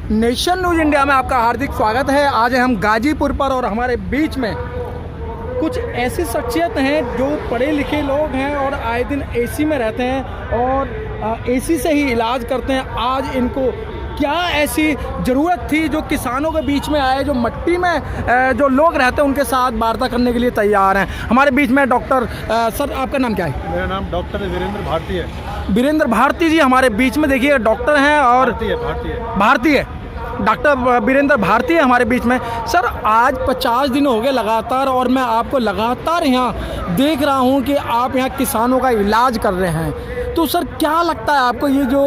Nation news India में आपका हार्दिक स्वागत है। आज हम गाजीपुर पर और हमारे बीच में कुछ ऐसी शख्सियत हैं जो पढ़े लिखे लोग हैं और आए दिन एसी में रहते हैं और एसी से ही इलाज करते हैं। आज इनको क्या ऐसी ज़रूरत थी जो किसानों के बीच में आए, जो मट्टी में जो लोग रहते हैं उनके साथ वार्ता करने के लिए तैयार हैं। हमारे बीच में डॉक्टर सर, आपका नाम क्या है? मेरा नाम डॉक्टर वीरेंद्र भारती है। वीरेंद्र भारती जी हमारे बीच में, देखिए डॉक्टर हैं और भारती है डॉक्टर वीरेंद्र भारती है हमारे बीच में। सर, आज 50 दिन हो गए लगातार और मैं आपको लगातार यहाँ देख रहा हूँ कि आप यहाँ किसानों का इलाज कर रहे हैं। तो सर, क्या लगता है आपको, ये जो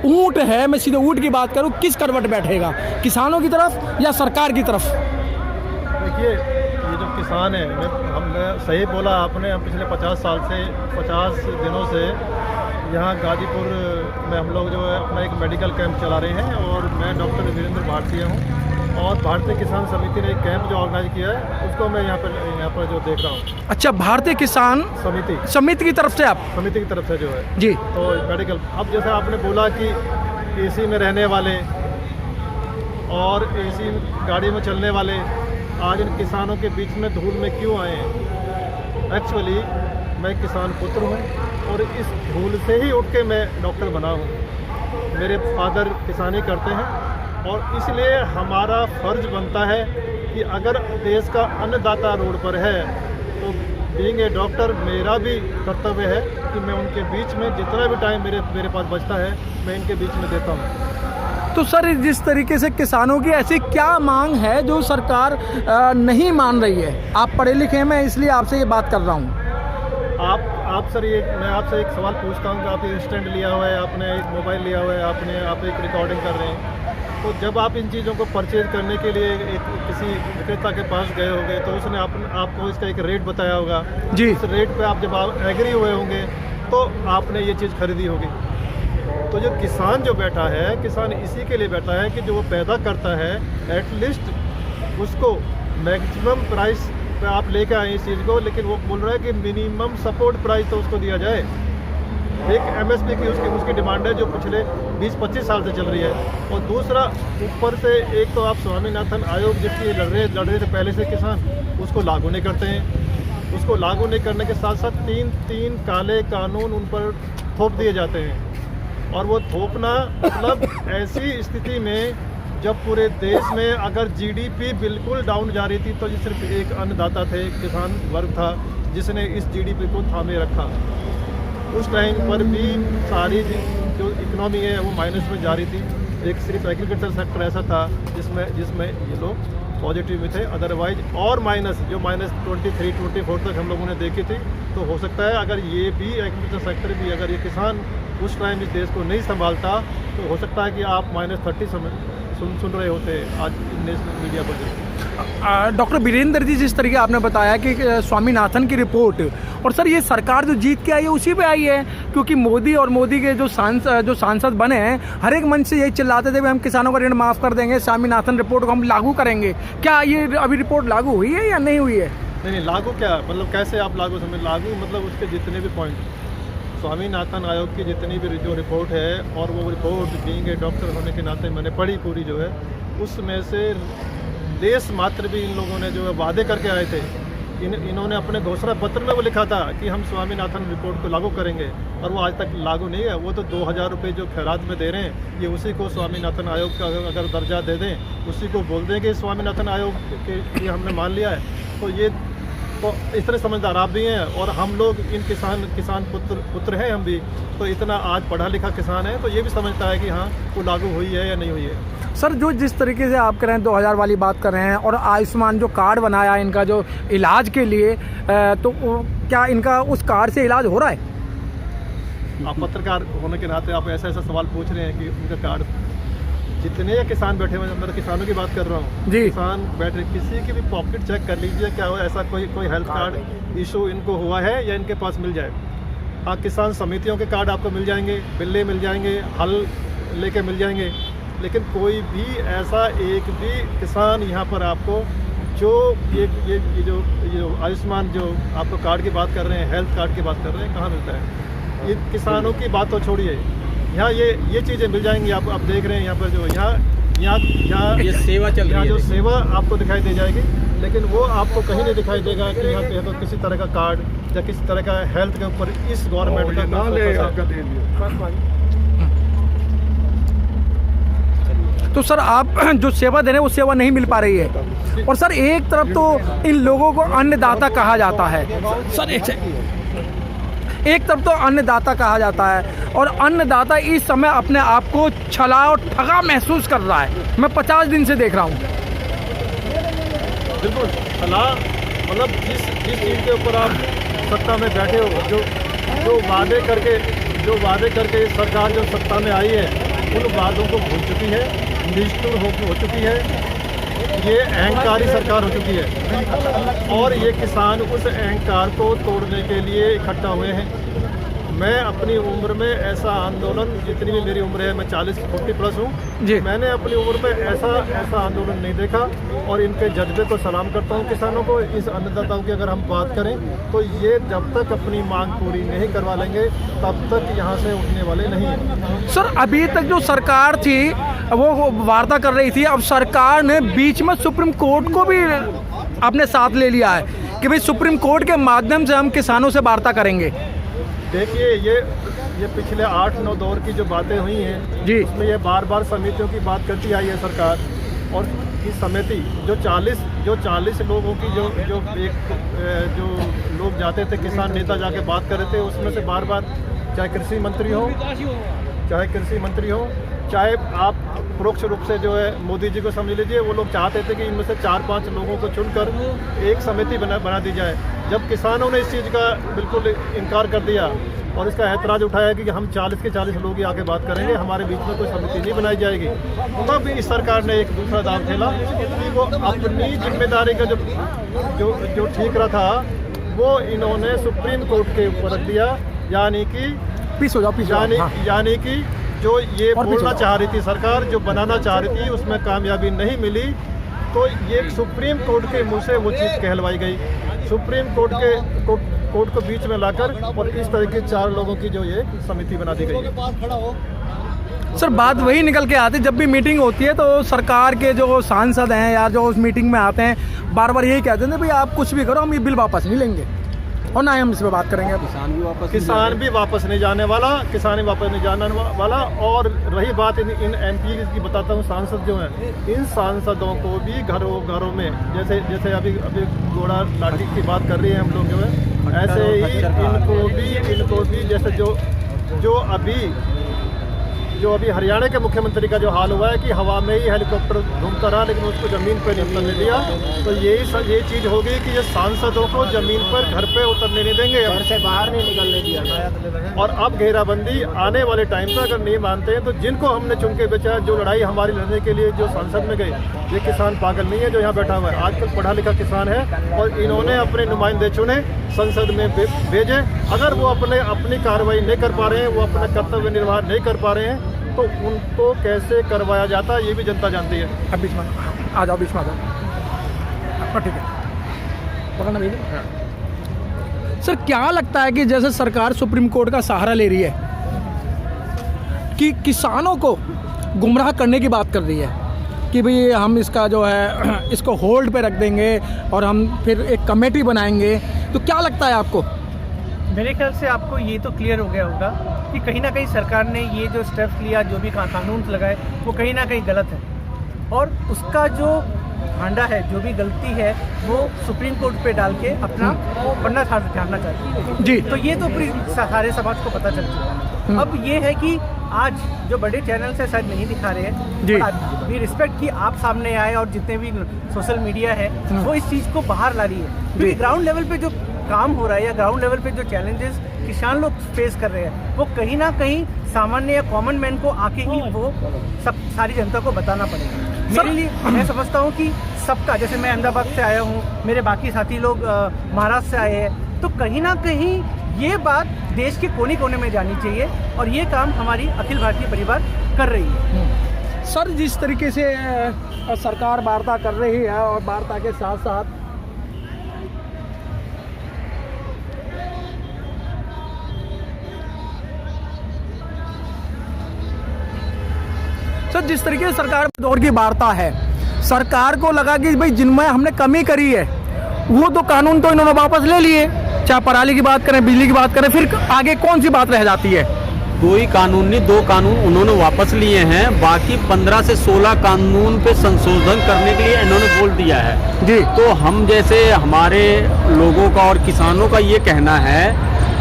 ऊँट है, मैं सीधे ऊँट की बात करूँ, किस करवट बैठेगा, किसानों की तरफ या सरकार की तरफ? देखिए, ये जो किसान है, हमने सही बोला आपने। हम पिछले 50 दिनों से यहाँ गाजीपुर में हम लोग जो है अपना एक मेडिकल कैंप चला रहे हैं और मैं डॉक्टर वीरेंद्र भारती हूँ और भारतीय किसान समिति ने एक कैंप जो ऑर्गेनाइज किया है उसको मैं यहाँ पर जो देख रहा हूँ। अच्छा, भारतीय किसान समिति की तरफ से आप? समिति की तरफ से जो है जी। तो मेडिकल, अब जैसे आपने बोला कि एसी में रहने वाले और एसी गाड़ी में चलने वाले आज इन किसानों के बीच में धूल में क्यों आए हैं। एक्चुअली मैं किसान पुत्र हूँ और इस धूल से ही उठ के मैं डॉक्टर बना हूँ। मेरे फादर किसानी करते हैं और इसलिए हमारा फर्ज बनता है कि अगर देश का अन्नदाता रोड पर है तो बीइंग ए डॉक्टर मेरा भी कर्तव्य है कि मैं उनके बीच में जितना भी टाइम मेरे पास बचता है मैं इनके बीच में देता हूँ। तो सर, जिस तरीके से किसानों की ऐसी क्या मांग है जो सरकार नहीं मान रही है? आप पढ़े लिखे हैं, मैं इसलिए आपसे ये बात कर रहा हूँ। आप सर, ये मैं आपसे एक सवाल पूछता हूँ कि आप ये स्टैंड लिया हुआ है, आपने एक मोबाइल लिया हुआ है, आप एक रिकॉर्डिंग कर रहे हैं, तो जब आप इन चीज़ों को परचेज करने के लिए किसी विक्रेता के पास गए होंगे तो उसने आपको इसका एक रेट बताया होगा जी। उस रेट पे आप जब आप एग्री हुए होंगे तो आपने ये चीज़ खरीदी होगी। तो जो किसान जो बैठा है, किसान इसी के लिए बैठा है कि जो वो पैदा करता है एटलीस्ट उसको मैक्सिमम प्राइस पे आप लेके आए इस चीज़ को, लेकिन वो बोल रहा है कि मिनिमम सपोर्ट प्राइस तो उसको दिया जाए। एक एमएसपी की उसकी डिमांड है जो पिछले 20-25 साल से चल रही है। और दूसरा, ऊपर से एक तो आप स्वामीनाथन आयोग जिसकी लड़ रहे थे पहले से किसान, उसको लागू नहीं करते हैं। उसको लागू नहीं करने के साथ साथ तीन काले कानून उन पर थोप दिए जाते हैं। और वो थोपना मतलब ऐसी स्थिति में जब पूरे देश में अगर जीडीपी बिल्कुल डाउन जा रही थी तो ये सिर्फ एक अन्नदाता थे, किसान वर्ग था जिसने इस जीडीपी को थामे रखा। उस टाइम पर भी सारी जो इकोनॉमी है वो माइनस में जा रही थी। एक सिर्फ एग्रीकल्चर सेक्टर ऐसा था जिसमें ये लोग पॉजिटिव में थे, अदरवाइज और जो माइनस 23-24 तक हम लोगों ने देखी थी। तो हो सकता है अगर ये भी एग्रीकल्चर सेक्टर भी, अगर ये किसान उस टाइम इस देश को नहीं संभालता तो हो सकता है कि आप -30 सुन रहे होते आज नेशनल मीडिया पर। डॉक्टर वीरेंद्र जी, जिस तरीके आपने बताया कि स्वामीनाथन की रिपोर्ट, और सर ये सरकार जो जीत के आई है उसी पे आई है, क्योंकि मोदी और मोदी के जो सांसद बने हैं हर एक मंच से यही चिल्लाते थे कि हम किसानों का ऋण माफ़ कर देंगे, स्वामीनाथन रिपोर्ट को हम लागू करेंगे। क्या ये अभी रिपोर्ट लागू हुई है या नहीं हुई है? नहीं, लागू क्या मतलब, कैसे आप लागू समझ? लागू मतलब उसके जितने भी पॉइंट, स्वामीनाथन आयोग की जितनी भी जो रिपोर्ट है, और वो रिपोर्ट बीइंग ए डॉक्टर होने के नाते मैंने पढ़ी पूरी जो है, उसमें से देश मात्र भी इन लोगों ने जो है वादे करके आए थे। इन्होंने अपने घोषणा पत्र में वो लिखा था कि हम स्वामीनाथन रिपोर्ट को लागू करेंगे और वो आज तक लागू नहीं है। वो तो 2000 रुपये जो खैरात में दे रहे हैं, ये उसी को स्वामीनाथन आयोग का अगर दर्जा दे दें, उसी को बोल दें कि स्वामीनाथन आयोग के हमने मान लिया है। तो ये तो इस तरह समझदार आप भी हैं और हम लोग इन किसान पुत्र हैं हम भी, तो इतना आज पढ़ा लिखा किसान है तो ये भी समझता है कि हाँ वो लागू हुई है या नहीं हुई है। सर, जो जिस तरीके से आप कह रहे हैं 2000 वाली बात कर रहे हैं और आयुष्मान जो कार्ड बनाया इनका जो इलाज के लिए, तो क्या इनका उस कार्ड से इलाज हो रहा है? आप पत्रकार होने के नाते आप ऐसा सवाल पूछ रहे हैं कि उनका कार्ड, जितने किसान बैठे हुए हैं, मैं किसानों की बात कर रहा हूँ जी, किसान बैठे, किसी की भी पॉकेट चेक कर लीजिए, क्या हो ऐसा कोई हेल्थ कार्ड इशू इनको हुआ है या इनके पास मिल जाए। हाँ, किसान समितियों के कार्ड आपको मिल जाएंगे, बिल्ले मिल जाएंगे, हल लेके मिल जाएंगे, लेकिन कोई भी ऐसा एक भी किसान यहाँ पर आपको जो ये जो आयुष्मान जो आपको कार्ड की बात कर रहे हैं, हेल्थ कार्ड की बात कर रहे हैं, कहाँ मिलता है? ये किसानों की बात तो छोड़िए, यहाँ ये चीज़ें मिल जाएंगी। आप देख रहे हैं यहाँ पर जो यहाँ यहाँ ये सेवा चल रही है, जो सेवा आपको दिखाई दे जाएगी, लेकिन वो आपको कहीं नहीं दिखाई देगा कि यहाँ पे तो किसी तरह का कार्ड या किसी तरह का हेल्थ के ऊपर इस गवर्नमेंट का तो सर आप जो सेवा दे रहे हैं वो सेवा नहीं मिल पा रही है। और सर एक तरफ तो इन लोगों को अन्नदाता कहा जाता है, सर एक तरफ तो अन्नदाता कहा जाता है और अन्नदाता इस समय अपने आप को छला और ठगा महसूस कर रहा है। मैं 50 दिन से देख रहा हूँ। बिल्कुल छला, मतलब जिस चीज़ के ऊपर आप सत्ता में बैठे हो, जो वादे करके सरकार जो सत्ता में आई है उन वादों को भूल चुकी है, निष्ठुर हो चुकी है। ये अहंकारी सरकार हो चुकी है और ये किसान उस अहंकार को तोड़ने के लिए इकट्ठा हुए हैं। मैं अपनी उम्र में ऐसा आंदोलन, जितनी भी मेरी उम्र है, मैं 40 हूँ, मैंने अपनी उम्र में ऐसा आंदोलन नहीं देखा और इनके जज्बे को सलाम करता हूँ। किसानों को, इस अन्नदाताओं की अगर हम बात करें तो ये जब तक अपनी मांग पूरी नहीं करवा लेंगे तब तक यहाँ से उठने वाले नहीं हैं। सर अभी तक जो सरकार थी वो वार्ता कर रही थी, अब सरकार ने बीच में सुप्रीम कोर्ट को भी अपने साथ ले लिया है कि भाई सुप्रीम कोर्ट के माध्यम से हम किसानों से वार्ता करेंगे। देखिए ये पिछले 8-9 दौर की जो बातें हुई हैं जी, उसमें ये बार समितियों की बात करती आई है सरकार। और इस समिति जो 40 लोगों की जो लोग जाते थे, किसान नेता जाके बात कर रहे थे, उसमें से बार चाहे कृषि मंत्री हो, चाहे आप परोक्ष रूप से जो है मोदी जी को समझ लीजिए, वो लोग चाहते थे कि इनमें से 4-5 लोगों को चुनकर एक समिति बना दी जाए। जब किसानों ने इस चीज़ का बिल्कुल इनकार कर दिया और इसका ऐतराज़ उठाया कि हम 40 के 40 लोग ही आके बात करेंगे, हमारे बीच में कोई समिति नहीं बनाई जाएगी, तब इस सरकार ने एक दूसरा दाव खेला कि वो अपनी जिम्मेदारी का जो ठीक रहा था वो इन्होंने सुप्रीम कोर्ट के ऊपर रख दिया। यानी कि यानी कि जो ये बोलना चाह रही थी सरकार, जो बनाना चाह रही थी, उसमें कामयाबी नहीं मिली, तो ये सुप्रीम कोर्ट के मुंह से वो चीज़ कहलवाई गई। सुप्रीम कोर्ट को बीच में लाकर और इस तरह के 4 लोगों की जो ये समिति बना दी गई। सर बात वही निकल के आती है, जब भी मीटिंग होती है तो सरकार के जो सांसद हैं या जो उस मीटिंग में आते हैं बार यही कहते हैं भाई आप कुछ भी करो, हम ये बिल वापस नहीं लेंगे और ना ही हम इस पर बात करेंगे। किसान भी वापस नहीं जाने वाला। और रही बात इन MP की, बताता हूँ, सांसद जो हैं, इन सांसदों को भी घरों में जैसे अभी घोड़ा लाठी की बात कर रही है हम लोग जो है, ऐसे ही इनको भी जैसे जो अभी हरियाणा के मुख्यमंत्री का जो हाल हुआ है कि हवा में ही हेलीकॉप्टर घूमता रहा लेकिन उसको ज़मीन पर नहीं उतरने दिया, तो ये चीज़ होगी कि ये सांसदों को ज़मीन पर, घर पे उतरने नहीं देंगे, घर से बाहर नहीं निकलने दिया। और अब घेराबंदी आने वाले टाइम पर अगर नहीं मानते हैं तो जिनको हमने चुन के बेचा, जो लड़ाई हमारी लड़ने के लिए जो संसद में गए, ये किसान पागल नहीं है जो यहाँ बैठा हुआ है, आजकल पढ़ा लिखा किसान है और इन्होंने अपने नुमाइंदे चुने, संसद में भेजे। अगर वो अपनी कार्रवाई नहीं कर पा रहे हैं, वो अपना कर्तव्य निर्वाह नहीं कर पा रहे हैं, तो उनको कैसे करवाया जाता है ये भी जनता जानती है। अब बीच में आ जाओ, बीच में आ जाओ, ठीक है, पकड़ना भैया। सर क्या लगता है कि जैसे सरकार सुप्रीम कोर्ट का सहारा ले रही है कि किसानों को गुमराह करने की बात कर रही है कि भाई हम इसका जो है इसको होल्ड पे रख देंगे और हम फिर एक कमेटी बनाएंगे, तो क्या लगता है आपको? मेरे ख्याल से आपको ये तो क्लियर हो गया होगा कि कहीं ना कहीं सरकार ने ये जो स्टेप्स लिया, जो भी कानून लगाए, वो कहीं ना कहीं गलत है और उसका जो भांडा है, जो भी गलती है, वो सुप्रीम कोर्ट पे डाल के अपना पन्ना झाड़ना चाहती है जी। तो ये तो पूरी सारे समाज को पता चल चुका है। अब ये है कि आज जो बड़े चैनल से शायद नहीं दिखा रहे हैं, वी रिस्पेक्ट कि आप सामने आए और जितने भी सोशल मीडिया है वो इस चीज़ को बाहर ला रही है, क्योंकि ग्राउंड लेवल पे जो काम हो रहा है या ग्राउंड लेवल पे जो चैलेंजेस किसान लोग फेस कर रहे हैं, वो कहीं ना कहीं सामान्य या कॉमन मैन को आके ही वो सब सारी जनता को बताना पड़ेगा। मेरे लिए मैं समझता हूँ कि सबका, जैसे मैं अहमदाबाद से आया हूँ, मेरे बाकी साथी लोग महाराष्ट्र से आए हैं, तो कहीं ना कहीं ये बात देश के कोने कोने में जानी चाहिए और ये काम हमारी अखिल भारतीय परिवार कर रही है। सर जिस तरीके से सरकार वार्ता कर रही है और वार्ता के साथ साथ सर जिस तरीके से सरकार दौर की वार्ता है, सरकार को लगा कि भाई जिनमें हमने कमी करी है वो तो कानून तो इन्होंने वापस ले लिए, चाहे पराली की बात करें, बिजली की बात करें, फिर आगे कौन सी बात रह जाती है? कोई कानून नहीं, 2 कानून उन्होंने वापस लिए हैं, बाकी 15 से 16 कानून पे संशोधन करने के लिए इन्होंने बोल दिया है जी। तो हम जैसे हमारे लोगों का और किसानों का ये कहना है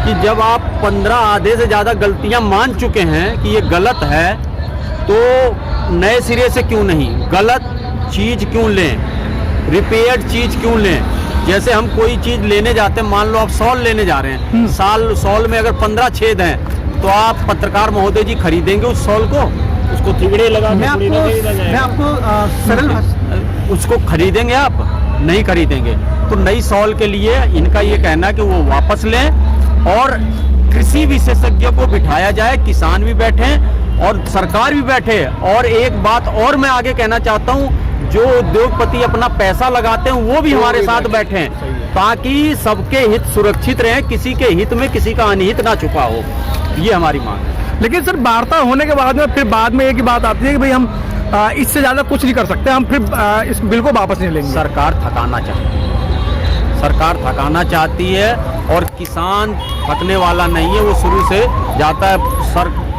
कि जब आप 15 आधे से ज़्यादा गलतियां मान चुके हैं कि ये गलत है, तो नए सिरे से क्यों नहीं, गलत चीज़ क्यों लें, रिपेयर्ड चीज़ क्यों लें? जैसे हम कोई चीज़ लेने जाते हैं, मान लो आप सॉल लेने जा रहे हैं, सॉल में अगर 15 छेद हैं तो आप पत्रकार महोदय जी खरीदेंगे उस सॉल को? उसको थिगड़े लगा मैं आपको सरल उसको खरीदेंगे आप? नहीं खरीदेंगे। तो नई सॉल के लिए इनका ये कहना है कि वो वापस लें और कृषि विशेषज्ञों को बिठाया जाए, किसान भी बैठे और सरकार भी बैठे। और एक बात और मैं आगे कहना चाहता हूँ, जो उद्योगपति अपना पैसा लगाते हैं वो भी हमारे साथ बैठे, ताकि सबके हित सुरक्षित रहे, किसी के हित में किसी का अनहित ना छुपा हो, ये हमारी मांग है। लेकिन सर वार्ता होने के बाद में फिर बाद में एक ही बात आती है कि भाई हम इससे ज़्यादा कुछ नहीं कर सकते, हम फिर इस बिल को वापस नहीं लेंगे। सरकार थकाना चाहती है, सरकार थकाना चाहती है और किसान थकने वाला नहीं है, वो शुरू से जाता है।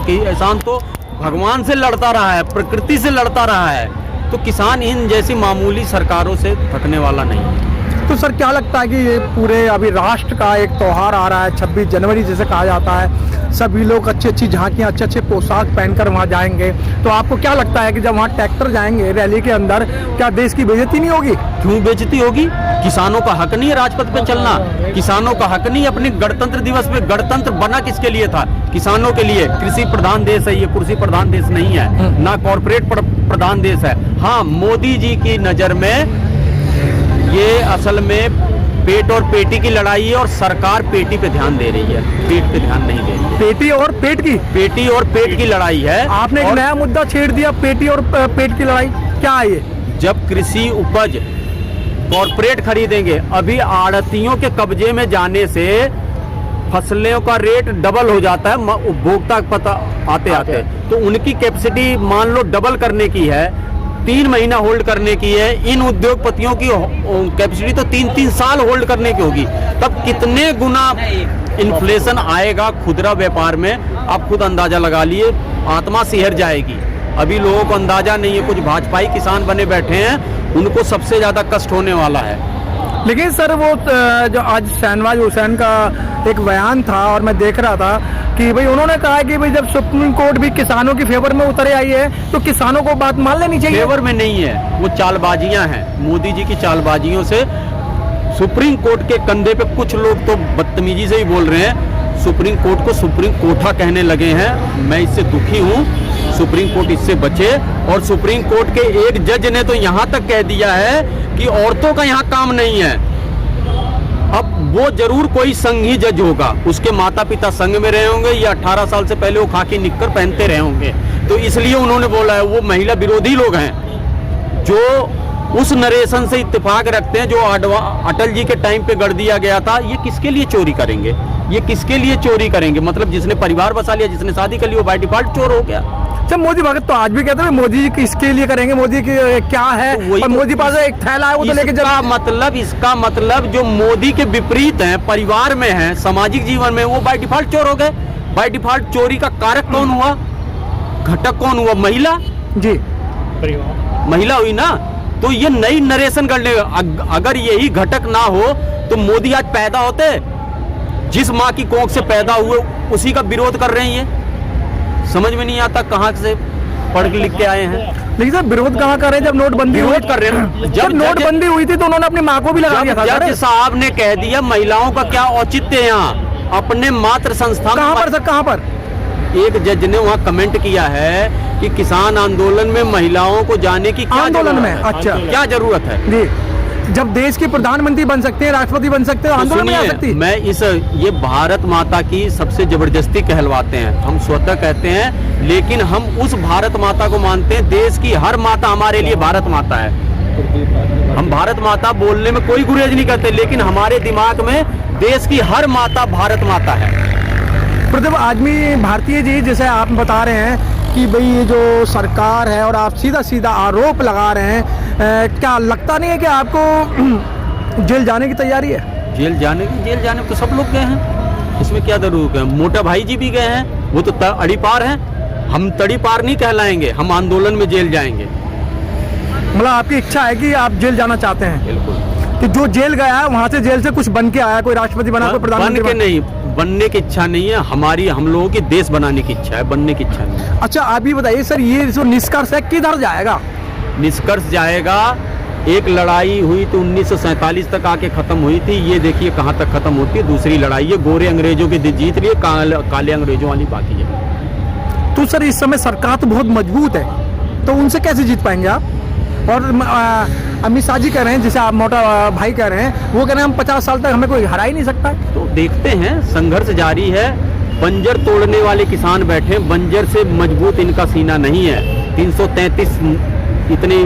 किसान तो भगवान से लड़ता रहा है, प्रकृति से लड़ता रहा है, तो किसान इन जैसी मामूली सरकारों से थकने वाला नहीं है। तो सर क्या लगता है कि ये पूरे अभी राष्ट्र का एक त्यौहार आ रहा है 26 जनवरी जिसे कहा जाता है, सभी लोग अच्छी अच्छी झांकियाँ, अच्छे अच्छे पोशाक पहनकर वहाँ जाएंगे, तो आपको क्या लगता है कि जब वहाँ ट्रैक्टर जाएंगे रैली के अंदर, क्या देश की बेइज्जती नहीं होगी? क्यों बेइज्जती होगी? किसानों का हक नहीं है राजपथ पे चलना, किसानों का हक नहीं है अपने गणतंत्र दिवस पे। गणतंत्र बना किसके लिए था? किसानों के लिए। कृषि प्रधान देश है ये, कुर्सी प्रधान देश नहीं है, ना कॉर्पोरेट प्रधान देश है। हाँ, मोदी जी की नजर में ये असल में पेट और पेटी की लड़ाई है और सरकार पेटी पे ध्यान दे रही है, पेट पे ध्यान नहीं दे रही है। पेटी और पेट की लड़ाई है। आपने एक नया मुद्दा छेड़ दिया, पेटी और पेट की लड़ाई, क्या है ये? जब कृषि उपज कॉर्पोरेट खरीदेंगे, अभी आड़तियों के कब्जे में जाने से फसलों का रेट डबल हो जाता है उपभोक्ता पता आते आते, तो उनकी कैपेसिटी मान लो डबल करने की है, 3 महीना होल्ड करने की है, इन उद्योगपतियों की कैपेसिटी तो 3-3 साल होल्ड करने की होगी। तब कितने गुना इन्फ्लेशन आएगा खुदरा व्यापार में, आप खुद अंदाजा लगा लिए, आत्मा सिहर जाएगी। अभी लोगों को अंदाजा नहीं है, कुछ भाजपाई किसान बने बैठे हैं, उनको सबसे ज्यादा कष्ट होने वाला है। लेकिन सर वो जो आज शहनवाज हुसैन का एक बयान था और मैं देख रहा था कि भाई उन्होंने कहा कि भाई जब सुप्रीम कोर्ट भी किसानों की फेवर में उतरे आई है तो किसानों को बात मान लेनी चाहिए। फेवर में नहीं है, वो चालबाजियां हैं, मोदी जी की चालबाजियों से सुप्रीम कोर्ट के कंधे पे कुछ लोग तो बदतमीजी से ही बोल रहे हैं, सुप्रीम कोर्ट को सुप्रीम कोठा कहने लगे हैं। मैं इससे दुखी हूँ, सुप्रीम कोर्ट इससे बचे। और सुप्रीम कोर्ट के एक जज ने तो यहाँ तक कह दिया है कि औरतों का यहाँ काम नहीं है। अब वो जरूर कोई संघी जज होगा, उसके माता पिता संघ में रहे होंगे या 18 साल से पहले वो खाकी निक्कर पहनते रहे होंगे, तो इसलिए उन्होंने बोला है। वो महिला विरोधी लोग हैं जो उस नरेशन से इत्तेफाक रखते हैं जो अटल जी के टाइम पे गढ़ दिया गया था। ये किसके लिए चोरी करेंगे, ये किसके लिए चोरी करेंगे? मतलब जिसने परिवार बसा लिया, जिसने शादी कर ली, वो बाय डिफॉल्ट चोर हो गया। अच्छा, मोदी भगत तो आज भी कहते हैं मोदी जी किसके लिए करेंगे, मोदी की क्या है, और मोदी पास एक थैला है वो तो लेके इसका मतलब जो मोदी के विपरीत हैं, परिवार में हैं, सामाजिक जीवन में, वो बाय डिफॉल्ट चोर हो गए। बाय डिफॉल्ट चोरी का कारक कौन हुआ, घटक कौन हुआ? महिला जी, महिला हुई ना। तो ये नई नरेशन करने, अगर यही घटक ना हो तो मोदी आज पैदा होते, जिस माँ की कोख से पैदा हुए उसी का विरोध कर रहे हैं। समझ में नहीं आता कहाँ से पढ़ के लिख के आए हैं। लेकिन सर विरोध कहाँ कर रहे हैं जब नोटबंदी विरोध कर रहे हैं? जब नोटबंदी हुई थी तो उन्होंने अपनी माँ को भी लगा दिया था। जज साहब ने कह दिया महिलाओं का क्या औचित्य है यहाँ, अपने मातृ संस्थान। कहाँ पर सर, कहाँ पर? एक जज ने वहाँ कमेंट किया है कि किसान आंदोलन में महिलाओं को जाने की क्या आंदोलन में, अच्छा क्या जरूरत है जी? जब देश की प्रधानमंत्री बन सकते हैं, राष्ट्रपति बन सकते हैं, तो आंदोलन में आ सकती है। मैं ये भारत माता की सबसे जबरदस्ती कहलवाते हैं, हम स्वतः कहते हैं, लेकिन हम उस भारत माता को मानते हैं। देश की हर माता हमारे लिए भारत माता है। हम भारत माता बोलने में कोई गुरेज नहीं करते, लेकिन हमारे दिमाग में देश की हर माता भारत माता है। प्रतिभा आदमी भारतीय जी, जैसे आप बता रहे हैं कि भाई ये जो सरकार है और आप सीधा सीधा आरोप लगा रहे हैं, क्या लगता नहीं है कि आपको जेल जाने की तैयारी है? जेल जाने तो सब लोग गए हैं, इसमें क्या जरूर है। मोटा भाई जी भी गए हैं, वो तो अड़ी पार हैं, हम तड़ी पार नहीं कहलाएंगे, हम आंदोलन में जेल जाएंगे। मतलब आपकी इच्छा है कि आप जेल जाना चाहते हैं? बिल्कुल। कि जो जेल गया है वहाँ से जेल से कुछ बन के आया, कोई राष्ट्रपति बना, कोई प्रधानमंत्री बन के नहीं, बनने की इच्छा नहीं है हमारी, हम लोगों की देश बनाने की इच्छा है, बनने की इच्छा नहीं है। अच्छा आप भी बताइए सर, ये जो निष्कर्ष है किधर जाएगा? निष्कर्ष जाएगा, एक लड़ाई हुई तो 1947 तक आके खत्म हुई थी, ये देखिए कहाँ तक खत्म होती है। दूसरी लड़ाई है, गोरे अंग्रेजों की जीत रही है, काले अंग्रेजों वाली बाकी है। तो सर इस समय सरकार तो बहुत मजबूत है, तो उनसे कैसे जीत पाएंगे आप? और अमित शाह जी कह रहे हैं, जिसे आप मोटा भाई कह रहे हैं, वो कह रहे हैं हम 50 साल तक हमें कोई हरा ही नहीं सकता। तो देखते हैं, संघर्ष जारी है। बंजर तोड़ने वाले किसान बैठे, बंजर से मजबूत इनका सीना नहीं है। 333 इतने,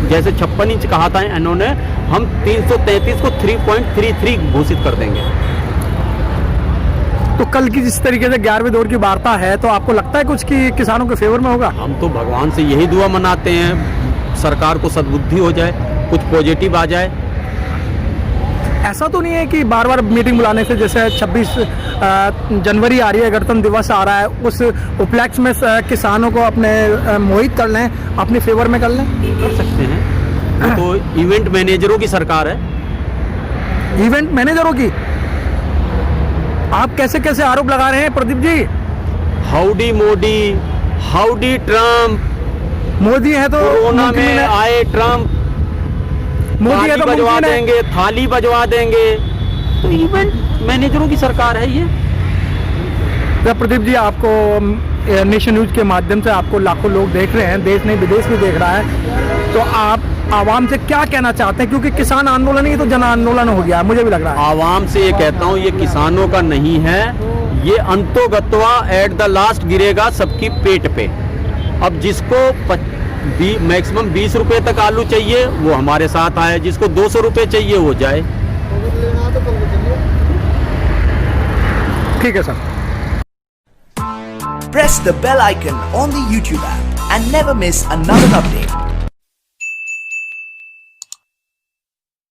जैसे 56 इंच कहा था इन्होंने, हम 333 को 3.33 घोषित कर देंगे। तो कल की जिस तरीके से 11वें दौर की वार्ता है, तो आपको लगता है कुछ कि किसानों के फेवर में होगा? हम तो भगवान से यही दुआ मनाते हैं, सरकार को सद्बुद्धि हो जाए, कुछ पॉजिटिव आ जाए। ऐसा तो नहीं है कि बार बार मीटिंग बुलाने से, जैसे 26 जनवरी आ रही है, गणतंत्र दिवस आ रहा है, उस उपलक्ष्य में किसानों को अपने मोहित कर लें, अपने फेवर में कर लें? कर सकते हैं, तो इवेंट मैनेजरों की सरकार है। इवेंट मैनेजरों की आप कैसे कैसे आरोप लगा रहे हैं Pradeep ji? Howdy Modi, howdy Trump, Modi है तो कोरोना मुमकिन में है। आए ट्रम्प, मोदी है तो बजवा मुमकिन है। देंगे, थाली बजवा देंगे, तो इवेंट मैनेजरों की सरकार है ये। तो प्रदीप जी, आपको नेशन न्यूज के माध्यम से आपको लाखों लोग देख रहे हैं, देश नहीं विदेश भी देख रहा है, तो आप आवाम से क्या कहना चाहते हैं? क्योंकि किसान आंदोलन ही तो जन आंदोलन हो गया, मुझे भी लग रहा है। आवाम से ये कहता हूँ, ये किसानों का नहीं है, ये अंतोगत्वा एट द लास्ट गिरेगा सबकी पेट पे। अब जिसको मैक्सिमम 20 रुपए तक आलू चाहिए वो हमारे साथ आए, जिसको 200 रुपए चाहिए वो जाए। ठीक है sir. Press the bell icon on the YouTube app and never miss another update.